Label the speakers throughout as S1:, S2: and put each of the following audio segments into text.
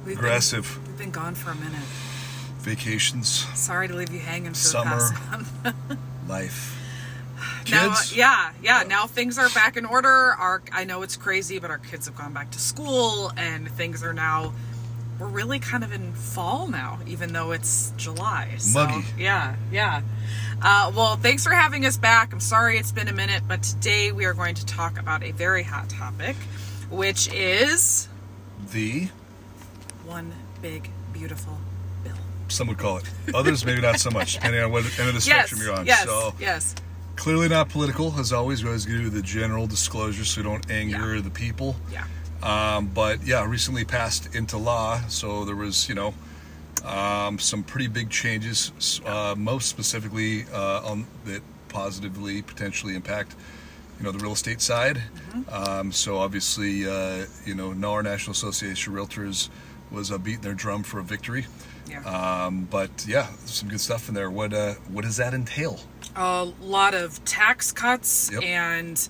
S1: aggressive.
S2: We've been gone for a minute.
S1: Vacations.
S2: Sorry to leave you hanging for
S1: Summer.
S2: the past month.
S1: Life.
S2: Kids?
S1: Now,
S2: now things are back in order. I know it's crazy, but our kids have gone back to school, and things are now, we're really kind of in fall now, even though it's July. So,
S1: muggy.
S2: Yeah. Well, thanks for having us back. I'm sorry it's been a minute, but today we are going to talk about a very hot topic, which is
S1: the
S2: one big, beautiful bill.
S1: Some would call it. Others, maybe not so much, depending on what end of the spectrum you're on.
S2: Yes.
S1: Clearly not political, as always. We always do the general disclosure so we don't anger the people.
S2: Yeah.
S1: But recently passed into law. So there was, some pretty big changes, most specifically on that positively potentially impact, the real estate side.
S2: Mm-hmm.
S1: So obviously, NAR, National Association of Realtors, was beating their drum for a victory.
S2: Yeah.
S1: But some good stuff in there. What does that entail?
S2: A lot of tax cuts
S1: Yep.
S2: and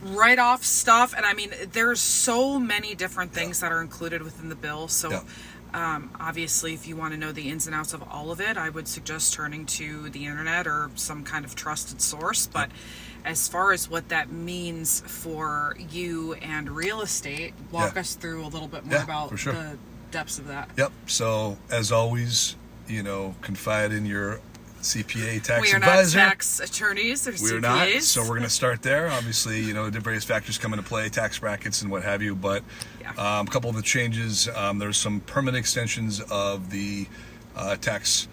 S2: write-off stuff, and I mean, there's so many different things that are included within the bill. So, obviously, if you want to know the ins and outs of all of it, I would suggest turning to the internet or some kind of trusted source. But as far as what that means for you and real estate, walk us through a little bit more about
S1: for sure.
S2: the depths of that.
S1: Yep. So as always, confide in your CPA tax
S2: We are
S1: advisor.
S2: not tax attorneys or CPAs.
S1: We're not. So we're going to start there. Obviously, the various factors come into play, tax brackets and what have you. But a couple of the changes, there's some permanent extensions of the tax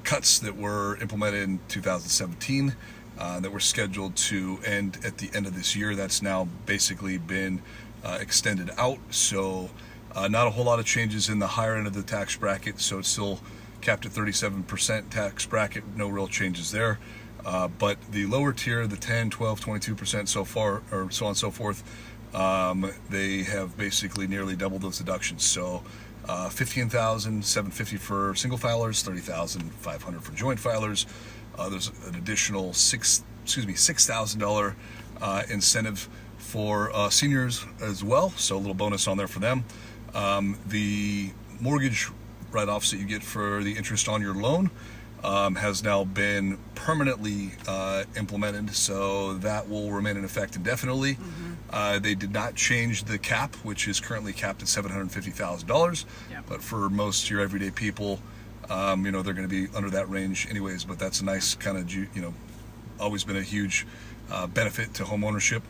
S1: cuts that were implemented in 2017 that were scheduled to end at the end of this year. That's now basically been extended out. So not a whole lot of changes in the higher end of the tax bracket. So it's still capped at 37% tax bracket, no real changes there. But the lower tier, the 10, 12, 22% so far, or so on and so forth, they have basically nearly doubled those deductions. So $15,750 for single filers, $30,500 for joint filers. There's an additional $6,000 incentive for seniors as well. So a little bonus on there for them. The mortgage write-offs that you get for the interest on your loan has now been permanently implemented, so that will remain in effect indefinitely. Mm-hmm. They did not change the cap, which is currently capped at $750,000. But for most of your everyday people, they're going to be under that range anyways. But that's a nice kind of, always been a huge benefit to home ownership.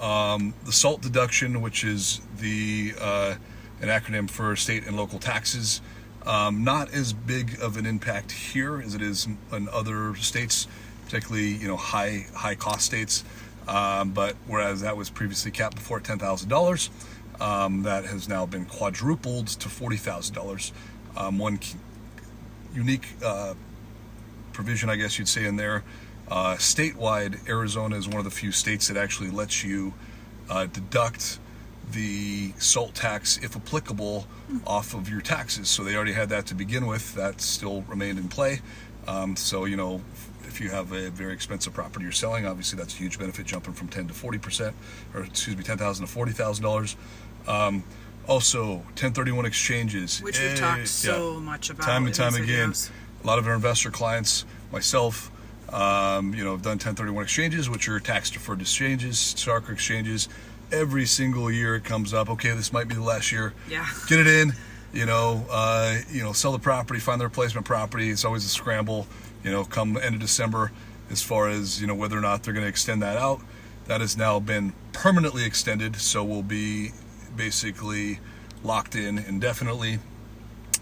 S1: Mm-hmm. The SALT deduction, which is an acronym for state and local taxes. Not as big of an impact here as it is in other states, particularly high cost states. But whereas that was previously capped before at $10,000, that has now been quadrupled to $40,000. One unique provision, I guess you'd say, in there. Statewide, Arizona is one of the few states that actually lets you deduct the SALT tax, if applicable, off of your taxes. So they already had that to begin with. That still remained in play. So if you have a very expensive property you're selling, obviously that's a huge benefit, jumping from 10 to 40%, or $10,000 to $40,000. Also, 1031 exchanges,
S2: which we've talked so much about
S1: time and time again.
S2: Videos.
S1: A lot of our investor clients, myself, have done 1031 exchanges, which are tax deferred exchanges, Starker exchanges. Every single year it comes up, okay, this might be the last year.
S2: Yeah.
S1: Get it in, sell the property, find the replacement property. It's always a scramble, come end of December, as far as, whether or not they're going to extend that out. That has now been permanently extended, so we'll be basically locked in indefinitely.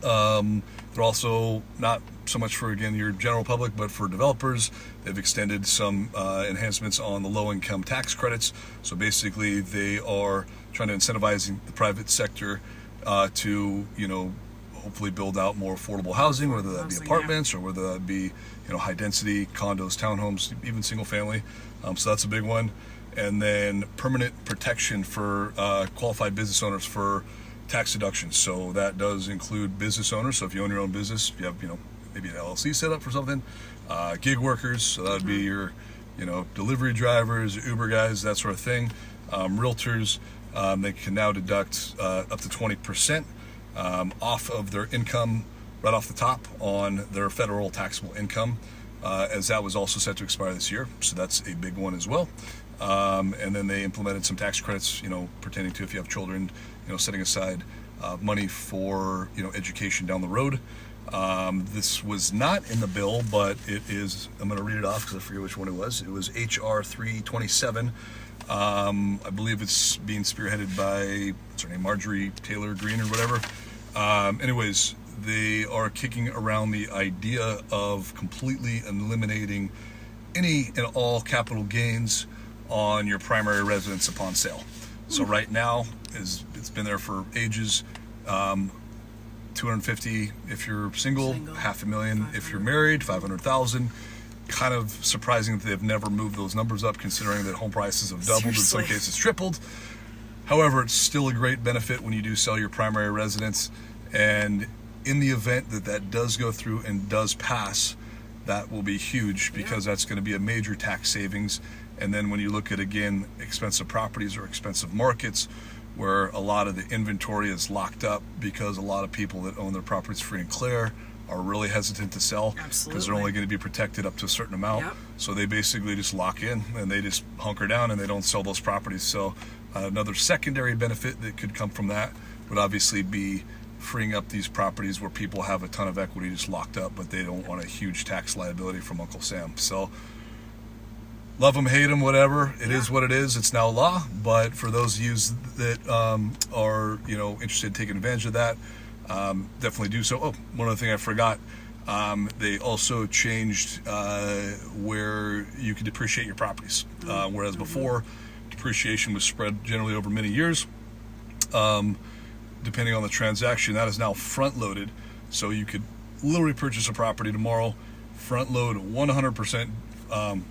S1: They're also not so much for, again, your general public, but for developers. They've extended some enhancements on the low-income tax credits. So basically, they are trying to incentivize the private sector to, hopefully build out more affordable housing, whether that be apartments or whether that be, high-density condos, townhomes, even single-family. So that's a big one. And then permanent protection for qualified business owners for tax deductions. So that does include business owners. So if you own your own business, you have, maybe an LLC set up for something, gig workers, so that would be your, delivery drivers, Uber guys, that sort of thing. Realtors, they can now deduct up to 20% off of their income right off the top on their federal taxable income, as that was also set to expire this year. So that's a big one as well. And then they implemented some tax credits, pertaining to if you have children, setting aside money for, education down the road. This was not in the bill, but it is, I'm going to read it off because I forget which one it was. It was HR 327. I believe it's being spearheaded by, what's her name, Marjorie Taylor Greene or whatever. Anyways, they are kicking around the idea of completely eliminating any and all capital gains on your primary residence upon sale. So right now, it's been there for ages. $250 if you're single, $500,000 if you're married, $500,000. Kind of surprising that they've never moved those numbers up, considering that home prices have doubled,
S2: Seriously.
S1: in some cases tripled. However, it's still a great benefit when you do sell your primary residence. And in the event that that does go through and does pass, that will be huge, because that's going to be a major tax savings. And then when you look at, again, expensive properties or expensive markets where a lot of the inventory is locked up because a lot of people that own their properties free and clear are really hesitant to sell, because they're only going to be protected up to a certain amount. So they basically just lock in and they just hunker down and they don't sell those properties. So another secondary benefit that could come from that would obviously be freeing up these properties where people have a ton of equity just locked up, but they don't want a huge tax liability from Uncle Sam. So love them, hate them, whatever. It is what it is. It's now law. But for those of you that are interested in taking advantage of that, definitely do so. Oh, one other thing I forgot. They also changed where you can depreciate your properties. Whereas before, depreciation was spread generally over many years. Depending on the transaction, that is now front-loaded. So you could literally purchase a property tomorrow, front-load 100%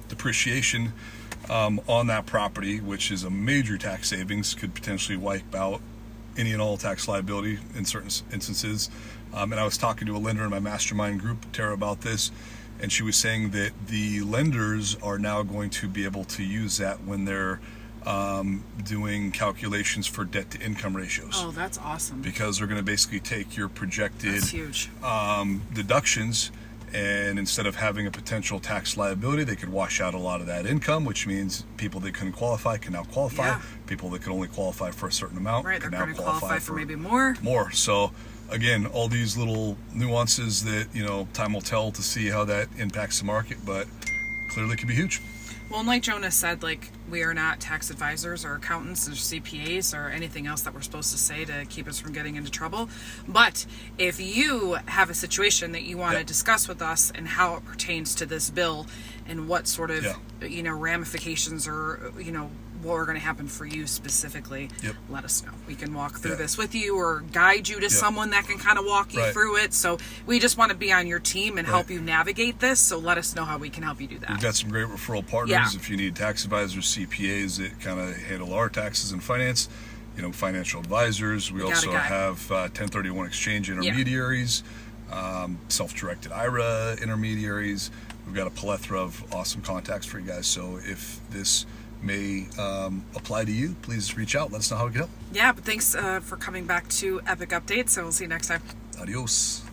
S1: depreciation on that property, which is a major tax savings, could potentially wipe out any and all tax liability in certain instances. And I was talking to a lender in my mastermind group, Tara, about this, and she was saying that the lenders are now going to be able to use that when they're doing calculations for debt to income ratios.
S2: Oh, that's awesome.
S1: Because they're going to basically take your projected
S2: That's huge.
S1: Deductions, and instead of having a potential tax liability, they could wash out a lot of that income, which means people that couldn't qualify can now qualify.
S2: Yeah.
S1: People that could only qualify for a certain amount
S2: Right,
S1: can
S2: they're
S1: now
S2: going to qualify for maybe more.
S1: So again, all these little nuances that time will tell to see how that impacts the market, but clearly could be huge.
S2: Well, and like Jonas said, we are not tax advisors or accountants or CPAs or anything else that we're supposed to say to keep us from getting into trouble. But if you have a situation that you want to discuss with us and how it pertains to this bill and what sort of ramifications or what are going to happen for you specifically, let us know. We can walk through this with you or guide you to someone that can kind of walk you through it. So we just want to be on your team and help you navigate this. So let us know how we can help you do that.
S1: We've got some great referral partners. If you need tax advisors, CPAs that kind of handle our taxes and finance, financial advisors. We also have 1031 exchange intermediaries, self-directed IRA intermediaries. We've got a plethora of awesome contacts for you guys. So if this may apply to you, please reach out. Let us know how we can help.
S2: Yeah, but thanks for coming back to Epic Updates. So we'll see you next time.
S1: Adios.